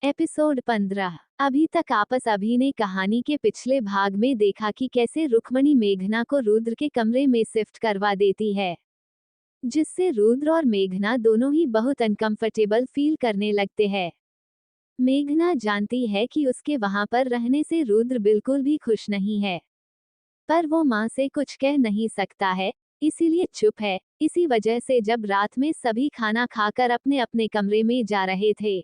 Episode 15। अभी तक आपस अभी ने कहानी के पिछले भाग में देखा कि कैसे रुक्मणी मेघना को रुद्र के कमरे में शिफ्ट करवा देती है, जिससे रुद्र और मेघना दोनों ही बहुत अनकंफर्टेबल फील करने लगते हैं। मेघना जानती है कि उसके वहां पर रहने से रुद्र बिल्कुल भी खुश नहीं है, पर वो माँ से कुछ कह नहीं सकता है, इसीलिए चुप है। इसी वजह से जब रात में सभी खाना खाकर अपने अपने कमरे में जा रहे थे,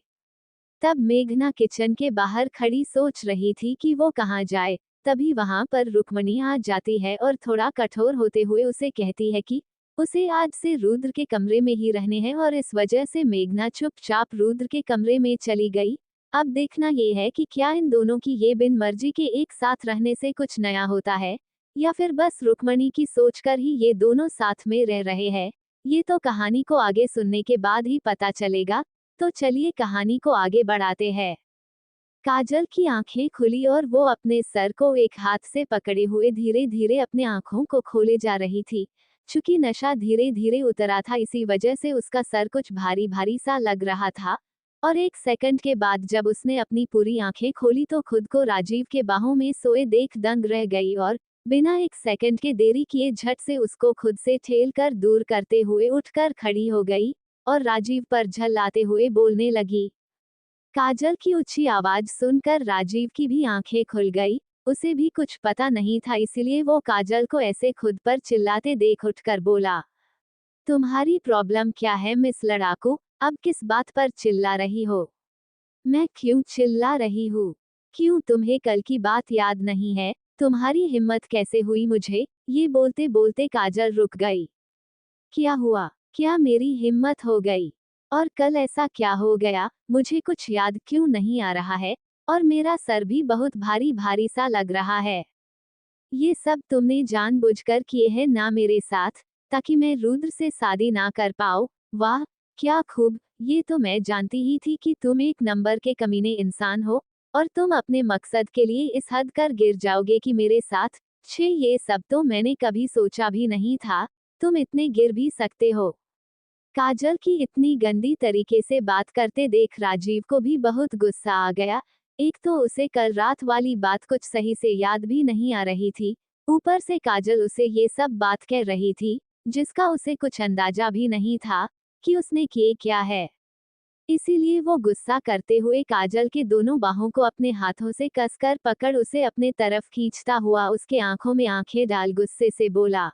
तब मेघना किचन के बाहर खड़ी सोच रही थी कि वो कहाँ जाए। तभी वहां पर रुक्मणी आ जाती है और थोड़ा कठोर होते हुए उसे कहती है कि उसे आज से रुद्र के कमरे में ही रहने हैं, और इस वजह से मेघना चुपचाप रुद्र के कमरे में चली गई। अब देखना ये है कि क्या इन दोनों की ये बिन मर्जी के एक साथ रहने से कुछ नया होता है, या फिर बस रुक्मणी की सोचकर ही ये दोनों साथ में रह रहे हैं। ये तो कहानी को आगे सुनने के बाद ही पता चलेगा। तो चलिए कहानी को आगे बढ़ाते हैं। काजल की आंखें खुली और वो अपने सर को एक हाथ से पकड़े हुए धीरे धीरे अपने आंखों को खोले जा रही थी। चूंकि नशा धीरे धीरे उतरा था, इसी वजह से उसका सर कुछ भारी भारी सा लग रहा था। और एक सेकंड के बाद जब उसने अपनी पूरी आंखें खोली तो खुद को राजीव के बाहों में सोए देख दंग रह गई, और बिना एक सेकंड के देरी किए झट से उसको खुद से ठेल कर दूर करते हुए उठकर खड़ी हो गई और राजीव पर झल्लाते हुए बोलने लगी। काजल की ऊंची आवाज सुनकर राजीव की भी आंखें खुल गई। उसे भी कुछ पता नहीं था, इसलिए वो काजल को ऐसे खुद पर चिल्लाते देख उठकर बोला, तुम्हारी प्रॉब्लम क्या है मिस लड़ाकू? अब किस बात पर चिल्ला रही हो? मैं क्यों चिल्ला रही हूँ? क्यों तुम्हें कल की बात याद नहीं है? तुम्हारी हिम्मत कैसे हुई मुझे? ये बोलते बोलते काजल रुक गई। क्या हुआ? क्या मेरी हिम्मत हो गई? और कल ऐसा क्या हो गया? मुझे कुछ याद क्यों नहीं आ रहा है, और मेरा सर भी बहुत भारी भारी सा लग रहा है। ये सब तुमने जानबूझकर किए हैं ना मेरे साथ, ताकि मैं रुद्र से शादी ना कर पाऊँ? वाह, क्या खूब! ये तो मैं जानती ही थी कि तुम एक नंबर के कमीने इंसान हो, और तुम अपने मकसद के लिए इस हद कर गिर जाओगे कि मेरे साथ। छे, ये सब तो मैंने कभी सोचा भी नहीं था। तुम इतने गिर भी सकते हो। काजल की इतनी गंदी तरीके से बात करते देख राजीव को भी बहुत गुस्सा आ गया। एक तो उसे कल रात वाली बात कुछ सही से याद भी नहीं आ रही थी, ऊपर से काजल उसे ये सब बात कह रही थी, जिसका उसे कुछ अंदाजा भी नहीं था कि उसने किए क्या है। इसीलिए वो गुस्सा करते हुए काजल के दोनों बाहों को अपने हाथों से कसकर पकड़ उसे अपने तरफ खींचता हुआ उसके आंखों में आंखें डाल गुस्से से बोला,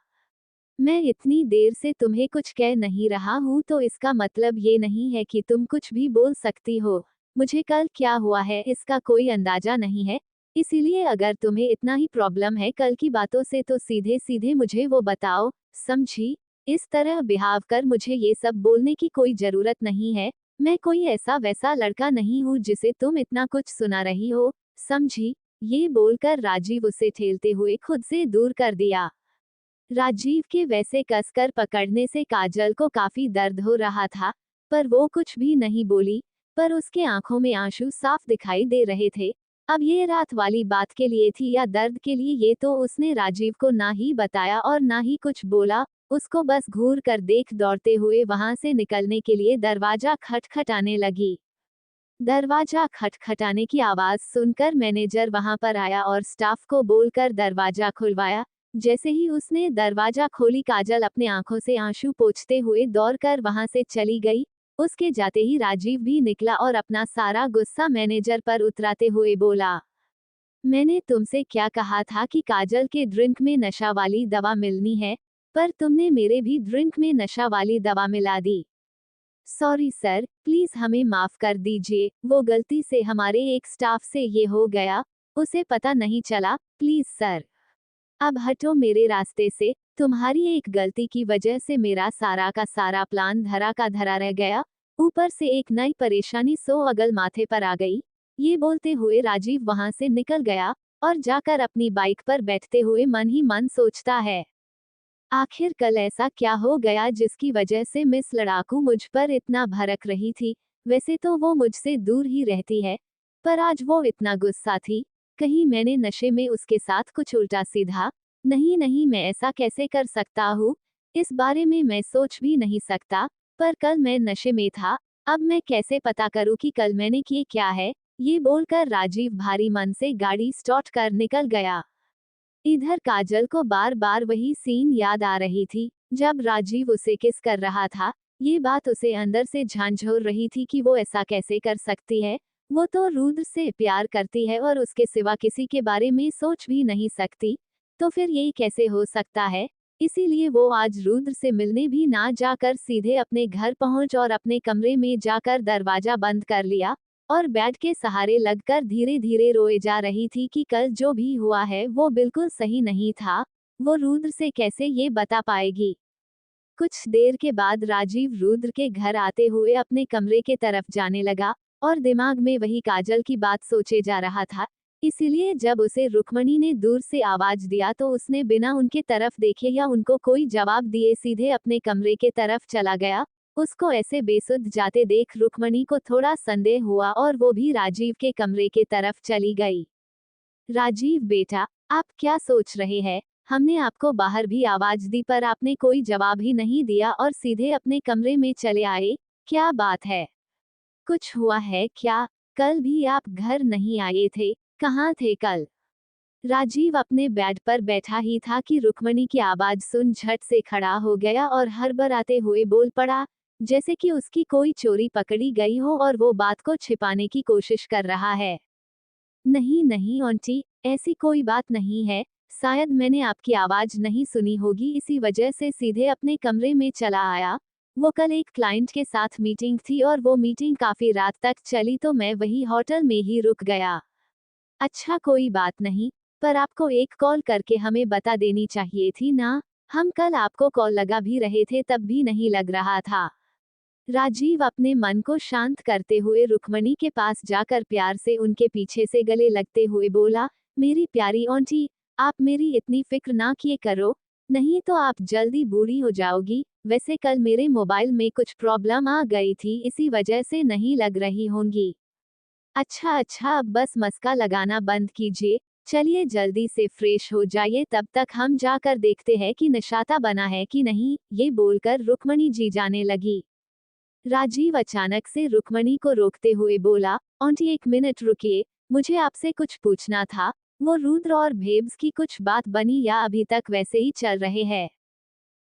मैं इतनी देर से तुम्हें कुछ कह नहीं रहा हूँ तो इसका मतलब ये नहीं है कि तुम कुछ भी बोल सकती हो। मुझे कल क्या हुआ है इसका कोई अंदाजा नहीं है, इसीलिए अगर तुम्हें इतना ही प्रॉब्लम है कल की बातों से तो सीधे सीधे मुझे वो बताओ, समझी? इस तरह बिहाव कर मुझे ये सब बोलने की कोई जरूरत नहीं है। मैं कोई ऐसा वैसा लड़का नहीं हूँ जिसे तुम इतना कुछ सुना रही हो, समझी? ये बोलकर राजीव उसे ठेलते हुए खुद से दूर कर दिया। राजीव के वैसे कसकर पकड़ने से काजल को काफी दर्द हो रहा था, पर वो कुछ भी नहीं बोली। पर उसके आंखों में आंसू साफ दिखाई दे रहे थे। अब ये रात वाली बात के लिए थी या दर्द के लिए, ये तो उसने राजीव को ना ही बताया और ना ही कुछ बोला। उसको बस घूर कर देख दौड़ते हुए वहां से निकलने के लिए दरवाजा खटखटाने लगी। दरवाजा खटखटाने की आवाज सुनकर मैनेजर वहां पर आया और स्टाफ को बोलकर दरवाजा खुलवाया। जैसे ही उसने दरवाजा खोली काजल अपने आंखों से आंसू पोंछते हुए दौड़कर वहां से चली गई। उसके जाते ही राजीव भी निकला और अपना सारा गुस्सा मैनेजर पर उतराते हुए बोला, मैंने तुमसे क्या कहा था कि काजल के ड्रिंक में नशा वाली दवा मिलनी है, पर तुमने मेरे भी ड्रिंक में नशा वाली दवा मिला दी। सॉरी सर, प्लीज हमें माफ कर दीजिए, वो गलती से हमारे एक स्टाफ से ये हो गया, उसे पता नहीं चला, प्लीज सर। अब हटो मेरे रास्ते से, तुम्हारी एक गलती की वजह से मेरा सारा का सारा प्लान धरा का धरा रह गया, ऊपर से एक नई परेशानी सो अगल माथे पर आ गई। ये बोलते हुए राजीव वहां से निकल गया और जाकर अपनी बाइक पर बैठते हुए मन ही मन सोचता है, आखिर कल ऐसा क्या हो गया जिसकी वजह से मिस लड़ाकू मुझ पर इतना भड़क रही थी। वैसे तो वो मुझसे दूर ही रहती है, पर आज वो इतना गुस्सा थी। कहीं मैंने नशे में उसके साथ कुछ उल्टा सीधा? नहीं नहीं, मैं ऐसा कैसे कर सकता हूँ? इस बारे में मैं सोच भी नहीं सकता। पर कल मैं नशे में था, अब मैं कैसे पता करूं कि कल मैंने किए क्या है? ये बोलकर राजीव भारी मन से गाड़ी स्टार्ट कर निकल गया। इधर काजल को बार बार वही सीन याद आ रही थी, जब राजीव उसे किस कर रहा था। ये बात उसे अंदर से झंझोर रही थी कि वो ऐसा कैसे कर सकती है। वो तो रुद्र से प्यार करती है और उसके सिवा किसी के बारे में सोच भी नहीं सकती। तो फिर ये कैसे हो सकता है? इसीलिए वो आज रुद्र से मिलने भी ना जाकर सीधे अपने घर पहुंच और अपने कमरे में जाकर दरवाजा बंद कर लिया और बेड के सहारे लगकर धीरे धीरे रोए जा रही थी कि कल जो भी हुआ है वो बिल्कुल सही नहीं था। वो रुद्र से कैसे ये बता पाएगी? कुछ देर के बाद राजीव रुद्र के घर आते हुए अपने कमरे के तरफ जाने लगा और दिमाग में वही काजल की बात सोचे जा रहा था। इसीलिए जब उसे रुक्मणी ने दूर से आवाज दिया तो उसने बिना उनके तरफ देखे या उनको कोई जवाब दिए सीधे अपने कमरे के तरफ चला गया। उसको ऐसे बेसुध जाते देख रुक्मणी को थोड़ा संदेह हुआ और वो भी राजीव के कमरे के तरफ चली गई। राजीव बेटा, आप क्या सोच रहे हैं? हमने आपको बाहर भी आवाज दी पर आपने कोई जवाब ही नहीं दिया और सीधे अपने कमरे में चले आए। क्या बात है? कुछ हुआ है क्या? कल भी आप घर नहीं आए थे, कहाँ थे कल? राजीव अपने बेड पर बैठा ही था कि रुक्मणी की आवाज सुन झट से खड़ा हो गया और हड़बड़ाते हुए बोल पड़ा, जैसे कि उसकी कोई चोरी पकड़ी गई हो और वो बात को छिपाने की कोशिश कर रहा है। नहीं नहीं आंटी, ऐसी कोई बात नहीं है। शायद मैंने आपकी आवाज नहीं सुनी होगी, इसी वजह से सीधे अपने कमरे में चला आया। वो कल एक क्लाइंट के साथ मीटिंग थी और वो मीटिंग काफी रात तक चली तो मैं वही होटल में ही रुक गया। अच्छा कोई बात नहीं, पर आपको एक कॉल करके हमें बता देनी चाहिए थी ना। हम कल आपको कॉल लगा भी रहे थे तब भी नहीं लग रहा था। राजीव अपने मन को शांत करते हुए रुक्मणी के पास जाकर प्यार से उनके पीछे से गले लगते हुए बोला, मेरी प्यारी आंटी, आप मेरी इतनी फिक्र ना किए करो, नहीं तो आप जल्दी बूढ़ी हो जाओगी। वैसे कल मेरे मोबाइल में कुछ प्रॉब्लम आ गई थी, इसी वजह से नहीं लग रही होंगी। अच्छा अच्छा, अब बस मस्का लगाना बंद कीजिए। चलिए जल्दी से फ्रेश हो जाइए, तब तक हम जाकर देखते हैं कि निशाता बना है कि नहीं। ये बोलकर रुक्मणी जी जाने लगी। राजीव अचानक से रुक्मणी को रोकते हुए बोला, आंटी एक मिनट रुकिए, मुझे आपसे कुछ पूछना था। वो रुद्र और भेब्स की कुछ बात बनी या अभी तक वैसे ही चल रहे हैं?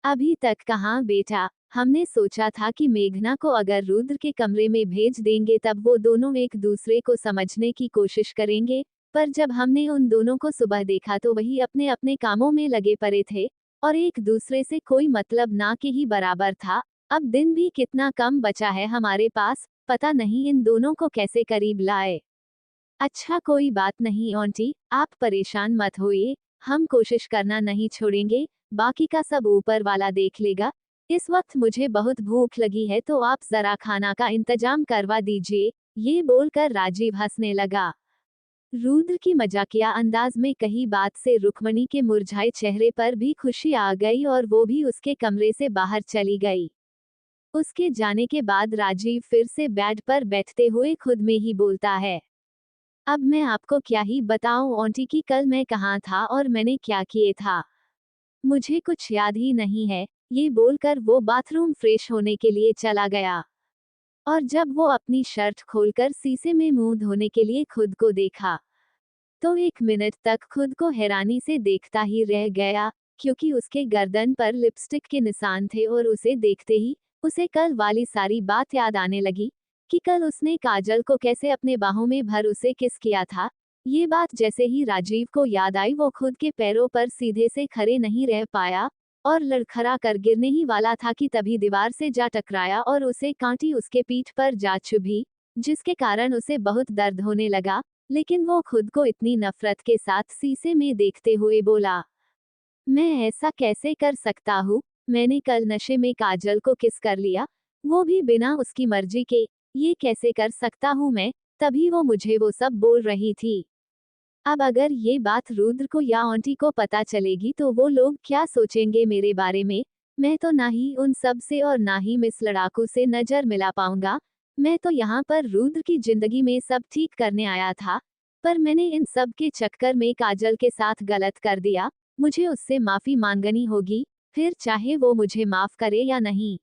अभी तक कहाँ बेटा, हमने सोचा था कि मेघना को अगर रुद्र के कमरे में भेज देंगे तब वो दोनों एक दूसरे को समझने की कोशिश करेंगे, पर जब हमने उन दोनों को सुबह देखा तो वही अपने अपने कामों में लगे पड़े थे और एक दूसरे से कोई मतलब ना के ही बराबर था। अब दिन भी कितना कम बचा है हमारे पास, पता नहीं इन दोनों को कैसे करीब लाए। अच्छा कोई बात नहीं आंटी, आप परेशान मत होइए, हम कोशिश करना नहीं छोड़ेंगे, बाकी का सब ऊपर वाला देख लेगा। इस वक्त मुझे बहुत भूख लगी है तो आप जरा खाना का इंतजाम करवा दीजिए। ये बोलकर राजीव हंसने लगा। रुद्र की मजाकिया अंदाज में कही बात से रुक्मणी के मुरझाए चेहरे पर भी खुशी आ गई और वो भी उसके कमरे से बाहर चली गई। उसके जाने के बाद राजीव फिर से बेड पर बैठते हुए खुद में ही बोलता है, अब मैं आपको क्या ही बताऊं आंटी कि कल मैं कहाँ था और मैंने क्या किए था। मुझे कुछ याद ही नहीं है। ये बोलकर वो बाथरूम फ्रेश होने के लिए चला गया और जब वो अपनी शर्ट खोलकर शीशे में मुंह धोने के लिए खुद को देखा तो 1 मिनट तक खुद को हैरानी से देखता ही रह गया, क्योंकि उसके गर्दन पर लिपस्टिक के निशान थे और उसे देखते ही उसे कल वाली सारी बात याद आने लगी कि कल उसने काजल को कैसे अपने बाहों में भर उसे किस किया था। ये बात जैसे ही राजीव को याद आई वो खुद के पैरों पर सीधे से खड़े नहीं रह पाया और लड़खड़ा कर गिरने ही वाला था कि तभी दीवार से जा टकराया और उसे कांटी उसके पीठ पर जा चुभी, जिसके कारण उसे बहुत दर्द होने लगा। लेकिन वो खुद को इतनी नफरत के साथ शीशे में देखते हुए बोला, मैं ऐसा कैसे कर सकता हूँ? मैंने कल नशे में काजल को किस कर लिया, वो भी बिना उसकी मर्जी के। ये कैसे कर सकता हूँ मैं? तभी वो मुझे वो सब बोल रही थी। अब अगर ये बात रुद्र को या आंटी को पता चलेगी तो वो लोग क्या सोचेंगे मेरे बारे में? मैं तो ना ही उन सब से और ना ही मिस लड़ाकू से नजर मिला पाऊंगा। मैं तो यहाँ पर रुद्र की जिंदगी में सब ठीक करने आया था, पर मैंने इन सब के चक्कर में काजल के साथ गलत कर दिया। मुझे उससे माफी मांगनी होगी, फिर चाहे वो मुझे माफ करे या नहीं।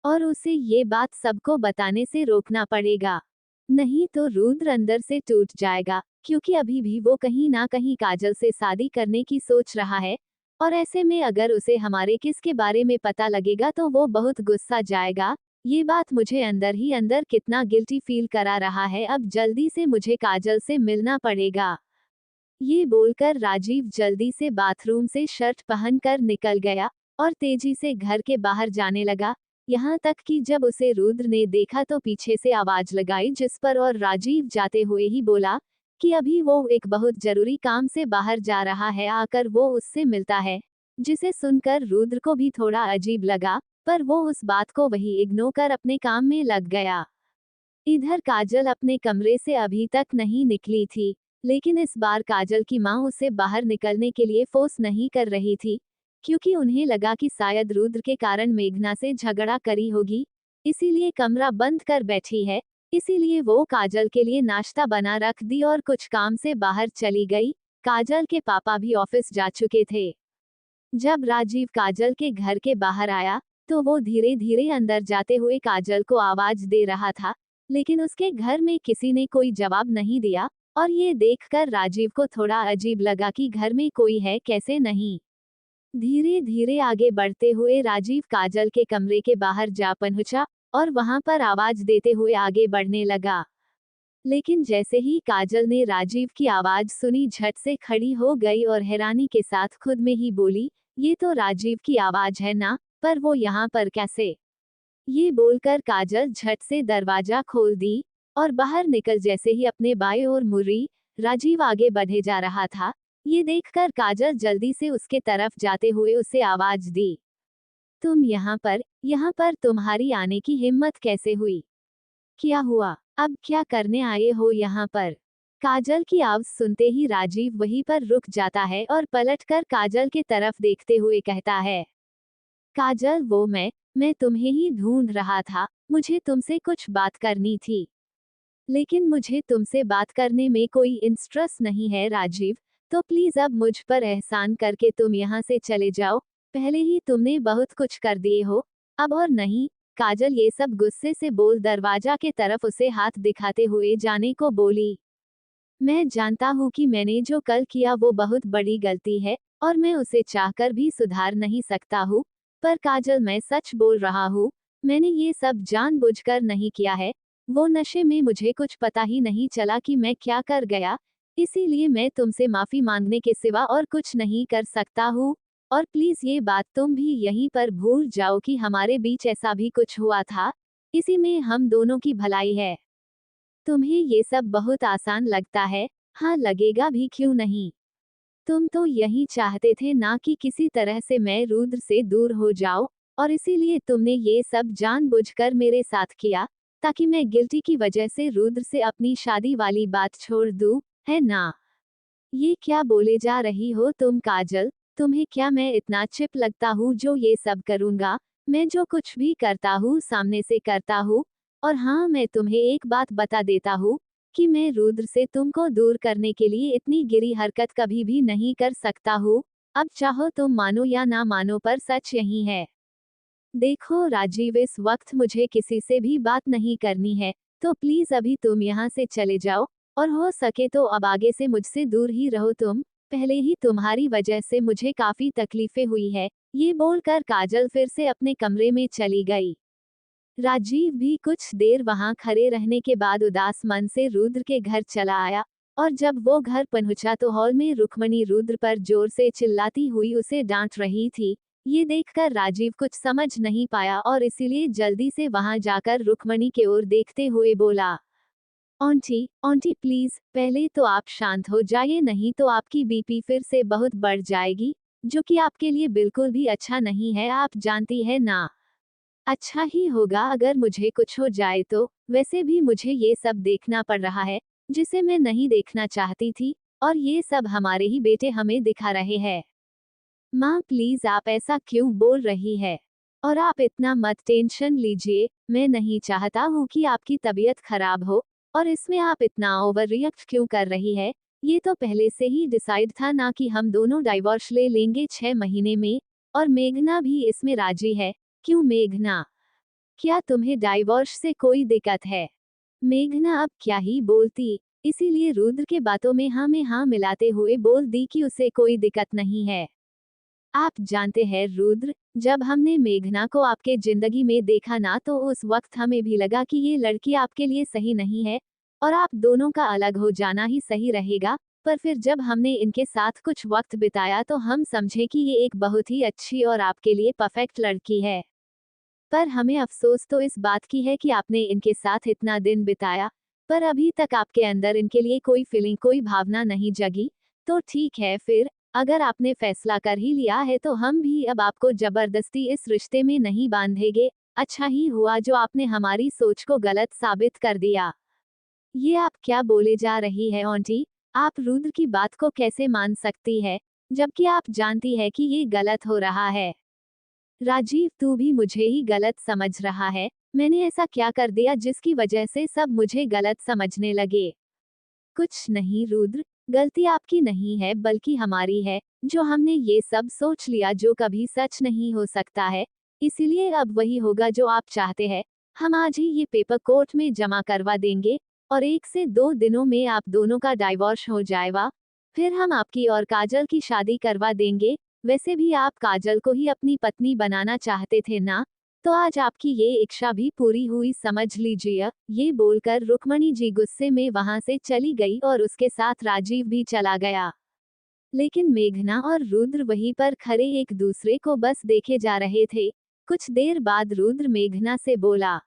और उसे ये बात सबको बताने से रोकना पड़ेगा। नहीं तो रुद्र अंदर से टूट जाएगा, क्योंकि अभी भी वो कहीं ना कहीं काजल से शादी करने की सोच रहा है। और ऐसे में अगर उसे हमारे किस के बारे में पता लगेगा तो वो बहुत गुस्सा जाएगा। ये बात मुझे अंदर ही अंदर कितना गिल्टी फील करा रहा है। अब जल्दी से मुझे काजल से मिलना पड़ेगा। ये बोलकर राजीव जल्दी से बाथरूम से शर्ट पहनकर निकल गया और तेजी से घर के बाहर जाने लगा। यहाँ तक कि जब उसे रुद्र ने देखा तो पीछे से आवाज लगाई जिस पर और राजीव जाते हुए ही बोला कि अभी वो एक बहुत जरूरी काम से बाहर जा रहा है, आकर वो उससे मिलता है। जिसे सुनकर रुद्र को भी थोड़ा अजीब लगा, पर वो उस बात को वही इग्नोर कर अपने काम में लग गया। इधर काजल अपने कमरे से अभी तक नहीं निकली थी, लेकिन इस बार काजल की माँ उसे बाहर निकलने के लिए फोर्स नहीं कर रही थी, क्योंकि उन्हें लगा कि शायद रुद्र के कारण मेघना से झगड़ा करी होगी, इसीलिए कमरा बंद कर बैठी है। इसीलिए वो काजल के लिए नाश्ता बना रख दी और कुछ काम से बाहर चली गई। काजल के पापा भी ऑफिस जा चुके थे। जब राजीव काजल के घर के बाहर आया तो वो धीरे धीरे अंदर जाते हुए काजल को आवाज दे रहा था, लेकिन उसके घर में किसी ने कोई जवाब नहीं दिया। और ये देखकर राजीव को थोड़ा अजीब लगा कि घर में कोई है कैसे नहीं। धीरे धीरे आगे बढ़ते हुए राजीव काजल के कमरे के बाहर जा पहुंचा और वहां पर आवाज देते हुए आगे बढ़ने लगा। लेकिन जैसे ही काजल ने राजीव की आवाज सुनी झट से खड़ी हो गई और हैरानी के साथ खुद में ही बोली, ये तो राजीव की आवाज है ना, पर वो यहाँ पर कैसे? ये बोलकर काजल झट से दरवाजा खोल दी और बाहर निकल जैसे ही अपने बाएं ओर मुड़ी। राजीव आगे बढ़े जा रहा था। ये देखकर काजल जल्दी से उसके तरफ जाते हुए उसे आवाज दी, तुम यहाँ पर तुम्हारी आने की हिम्मत कैसे हुई? क्या हुआ? अब क्या करने आए हो यहाँ पर? काजल की आवाज सुनते ही राजीव वहीं पर रुक जाता है और पलटकर काजल के तरफ देखते हुए कहता है, काजल वो मैं तुम्हें ही ढूंढ रहा था। मुझे तुमसे कुछ बात करनी थी, लेकिन मुझे तुमसे बात करने में कोई इंटरेस्ट नहीं है राजीव, तो प्लीज अब मुझ पर एहसान करके तुम यहाँ से चले जाओ। पहले ही तुमने बहुत कुछ कर दिए हो, अब और नहीं। काजल ये सब गुस्से से बोल दरवाजा के तरफ उसे हाथ दिखाते हुए जाने को बोली। मैं जानता हूँ कि मैंने जो कल किया वो बहुत बड़ी गलती है और मैं उसे चाहकर भी सुधार नहीं सकता हूँ, पर काजल मैं सच बोल रहा हूँ, मैंने ये सब जानबूझकर नहीं किया है। वो नशे में मुझे कुछ पता ही नहीं चला कि मैं क्या कर गया, इसीलिए मैं तुमसे माफी मांगने के सिवा और कुछ नहीं कर सकता हूँ। और प्लीज ये बात तुम भी यहीं पर भूल जाओ कि हमारे बीच ऐसा भी कुछ हुआ था, इसी में हम दोनों की भलाई है। तुम्हें ये सब बहुत आसान लगता है, हाँ लगेगा भी, क्यों नहीं? तुम तो यही चाहते थे ना कि किसी तरह से मैं रुद्र से दूर हो जाऊं, और इसीलिए तुमने ये सब जानबूझकर मेरे साथ किया, ताकि मैं गिल्टी की वजह से रुद्र से अपनी शादी वाली बात छोड़ दूं, है ना? ये क्या बोले जा रही हो तुम काजल? तुम्हें क्या मैं इतना चिप लगता हूँ जो ये सब करूँगा? मैं जो कुछ भी करता हूँ सामने से करता हूँ। और हाँ, मैं तुम्हें एक बात बता देता हूँ कि मैं रुद्र से तुमको दूर करने के लिए इतनी गिरी हरकत कभी भी नहीं कर सकता हूँ। अब चाहो तुम मानो या ना मानो, पर सच यही है। देखो राजीव, इस वक्त मुझे किसी से भी बात नहीं करनी है, तो प्लीज अभी तुम यहाँ से चले जाओ, और हो सके तो अब आगे से मुझसे दूर ही रहो तुम। पहले ही तुम्हारी वजह से मुझे काफी तकलीफें हुई है। ये बोलकर काजल फिर से अपने कमरे में चली गई। राजीव भी कुछ देर वहां खड़े रहने के बाद उदास मन से रुद्र के घर चला आया, और जब वो घर पहुंचा तो हॉल में रुक्मणी रुद्र पर जोर से चिल्लाती हुई उसे डांट रही थी। ये देखकर राजीव कुछ समझ नहीं पाया और इसीलिए जल्दी से वहां जाकर रुक्मणी की ओर देखते हुए बोला, आंटी आंटी प्लीज पहले तो आप शांत हो जाइए, नहीं तो आपकी बीपी फिर से बहुत बढ़ जाएगी, जो कि आपके लिए बिल्कुल भी अच्छा नहीं है, आप जानती है ना। अच्छा ही होगा अगर मुझे कुछ हो जाए तो, वैसे भी मुझे ये सब देखना पड़ रहा है जिसे मैं नहीं देखना चाहती थी, और ये सब हमारे ही बेटे हमें दिखा रहे हैं। माँ प्लीज आप ऐसा क्यों बोल रही है? और आप इतना मत टेंशन लीजिए, मैं नहीं चाहता हूँ कि आपकी तबीयत खराब हो, और इसमें आप इतना ओवर रिएक्ट क्यों कर रही है? ये तो पहले से ही डिसाइड था ना कि हम दोनों डाइवोर्स ले लेंगे 6 महीने में, और मेघना भी इसमें राजी है। क्यों मेघना? क्या तुम्हें डाइवोर्स से कोई दिक्कत है? मेघना अब क्या ही बोलती, इसीलिए रुद्र के बातों में हाँ में हाँ मिलाते हुए बोल दी कि उसे कोई दिक्कत नहीं है। आप जानते हैं रुद्र, जब हमने मेघना को आपके जिंदगी में देखा ना तो उस वक्त हमें भी लगा कि ये लड़की आपके लिए सही नहीं है और आप दोनों का अलग हो जाना ही सही रहेगा। पर फिर जब हमने इनके साथ कुछ वक्त बिताया तो हम समझे कि ये एक बहुत ही अच्छी और आपके लिए परफेक्ट लड़की है। पर हमें अफसोस तो इस बात की है कि आपने इनके साथ इतना दिन बिताया, पर अभी तक आपके अंदर इनके लिए कोई फीलिंग, कोई भावना नहीं जगी। तो ठीक है फिर, अगर आपने फैसला कर ही लिया है तो हम भी अब आपको जबरदस्ती इस रिश्ते में नहीं बांधेंगे। अच्छा ही हुआ जो आपने हमारी सोच को गलत साबित कर दिया। ये आप क्या बोले जा रही है आंटी? आप रुद्र की बात को कैसे मान सकती है, जबकि आप जानती है कि ये गलत हो रहा है? राजीव, तू भी मुझे ही गलत समझ रहा है। मैंने ऐसा क्या कर दिया जिसकी वजह से सब मुझे गलत समझने लगे? कुछ नहीं रुद्र, गलती आपकी नहीं है बल्कि हमारी है, जो हमने ये सब सोच लिया जो कभी सच नहीं हो सकता है। इसीलिए अब वही होगा जो आप चाहते हैं। हम आज ही ये पेपर कोर्ट में जमा करवा देंगे और 1 से 2 दिनों में आप दोनों का डाइवोर्स हो जाएगा। फिर हम आपकी और काजल की शादी करवा देंगे। वैसे भी आप काजल को ही अपनी पत्नी बनाना चाहते थे ना, तो आज आपकी ये इच्छा भी पूरी हुई समझ लीजिए। ये बोलकर रुक्मणी जी गुस्से में वहां से चली गई और उसके साथ राजीव भी चला गया। लेकिन मेघना और रुद्र वहीं पर खड़े एक दूसरे को बस देखे जा रहे थे। कुछ देर बाद रुद्र मेघना से बोला,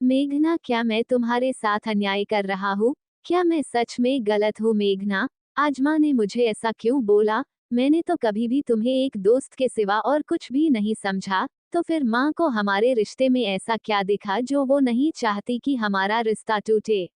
मेघना, क्या मैं तुम्हारे साथ अन्याय कर रहा हूँ? क्या मैं सच में गलत हूँ मेघना? आज माँ ने मुझे ऐसा क्यों बोला? मैंने तो कभी भी तुम्हें एक दोस्त के सिवा और कुछ भी नहीं समझा। तो फिर माँ को हमारे रिश्ते में ऐसा क्या दिखा जो वो नहीं चाहती कि हमारा रिश्ता टूटे?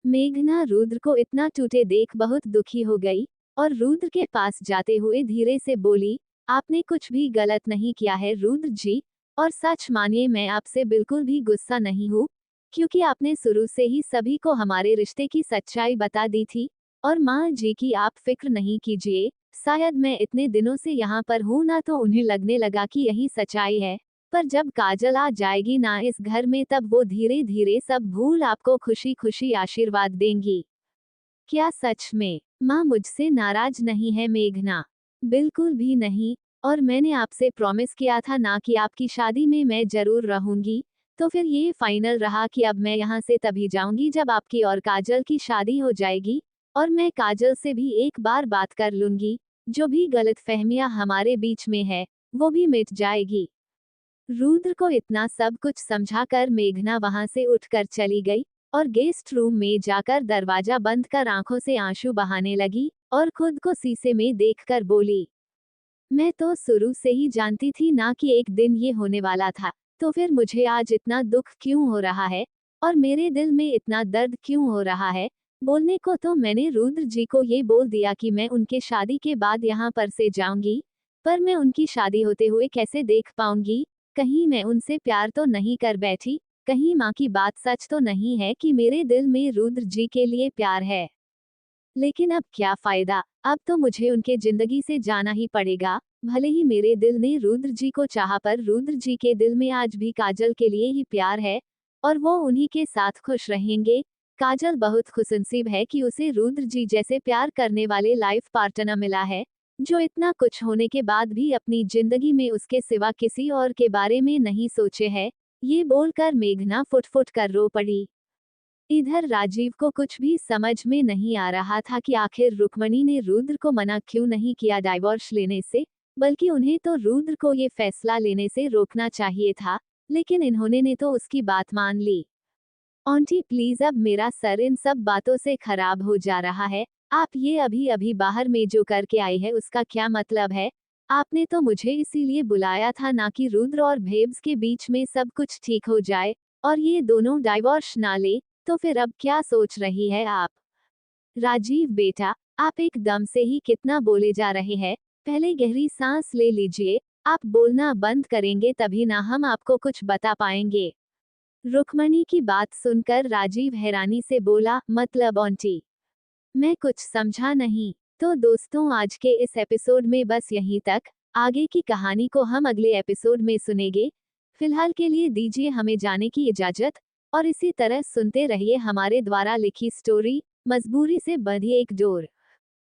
मेघना रुद्र को इतना टूटे देख बहुत दुखी हो गई और रुद्र के पास जाते हुए धीरे से बोली, आपने कुछ भी गलत नहीं किया है रुद्र जी। और सच मानिए, मैं आपसे बिल्कुल भी गुस्सा नहीं हूँ, क्योंकि आपने शुरू से ही सभी को हमारे रिश्ते की सच्चाई बता दी थी। और माँ जी की आप फिक्र नहीं कीजिए, शायद मैं इतने दिनों से यहाँ पर हूँ ना तो उन्हें लगने लगा कि यही सच्चाई है। पर जब काजल आ जाएगी ना इस घर में तब वो धीरे धीरे सब भूल आपको खुशी खुशी आशीर्वाद देंगी। क्या सच में माँ मुझसे नाराज नहीं है मेघना? बिल्कुल भी नहीं। और मैंने आपसे प्रॉमिस किया था ना कि आपकी शादी में मैं जरूर रहूंगी। तो फिर ये फाइनल रहा कि अब मैं यहाँ से तभी जाऊंगी जब आपकी और काजल की शादी हो जाएगी। और मैं काजल से भी एक बार बात कर लूंगी। जो भी गलतफहमियां हमारे बीच में है वो भी मिट जाएगी। रुद्र को इतना सब कुछ समझाकर मेघना वहां से उठकर चली गई और गेस्ट रूम में जाकर दरवाजा बंद कर आंखों से आंसू बहाने लगी और खुद को शीशे में देखकर बोली, मैं तो शुरू से ही जानती थी ना कि एक दिन ये होने वाला था। तो फिर मुझे आज इतना दुख क्यों हो रहा है और मेरे दिल में इतना दर्द क्यों हो रहा है? बोलने को तो मैंने रुद्र जी को ये बोल दिया कि मैं उनके शादी के बाद यहाँ पर से जाऊंगी, पर मैं उनकी शादी होते हुए कैसे देख पाऊंगी? कहीं मैं उनसे प्यार तो नहीं कर बैठी? कहीं माँ की बात सच तो नहीं है कि मेरे दिल में रुद्र जी के लिए प्यार है? लेकिन अब क्या फायदा, अब तो मुझे उनके जिंदगी से जाना ही पड़ेगा। भले ही मेरे दिल ने रुद्र जी को चाहा, पर रुद्र जी के दिल में आज भी काजल के लिए ही प्यार है और वो उन्हीं के साथ खुश रहेंगे। काजल बहुत खुशनसीब है कि उसे रुद्र जी जैसे प्यार करने वाले लाइफ पार्टनर मिला है, जो इतना कुछ होने के बाद भी अपनी जिंदगी में उसके सिवा किसी और के बारे में नहीं सोचे है। ये बोलकर मेघना फुट फुट कर रो पड़ी। इधर राजीव को कुछ भी समझ में नहीं आ रहा था कि आखिर रुक्मणी ने रुद्र को मना क्यों नहीं किया डाइवोर्स लेने से, बल्कि उन्हें तो रुद्र को ये फैसला लेने से रोकना चाहिए था। लेकिन इन्होंने ने तो उसकी बात मान ली। आंटी प्लीज, अब मेरा सर इन सब बातों से खराब हो जा रहा है। आप ये अभी अभी बाहर में जो करके आई है उसका क्या मतलब है? आपने तो मुझे इसीलिए बुलाया था ना कि रुद्र और भेब्स के बीच में सब कुछ ठीक हो जाए और ये दोनों डाइवोर्स ना ले। तो फिर अब क्या सोच रही है आप? राजीव बेटा, आप एकदम से ही कितना बोले जा रहे हैं। पहले गहरी सांस ले लीजिए। आप बोलना बंद करेंगे तभी ना हम आपको कुछ बता पाएंगे। रुक्मणी की बात सुनकर राजीव हैरानी से बोला, मतलब आंटी, मैं कुछ समझा नहीं। तो दोस्तों, आज के इस एपिसोड में बस यहीं तक। आगे की कहानी को हम अगले एपिसोड में सुनेंगे। फिलहाल के लिए दीजिए हमें जाने की इजाजत, और इसी तरह सुनते रहिए हमारे द्वारा लिखी स्टोरी, मजबूरी से बंधी एक डोर।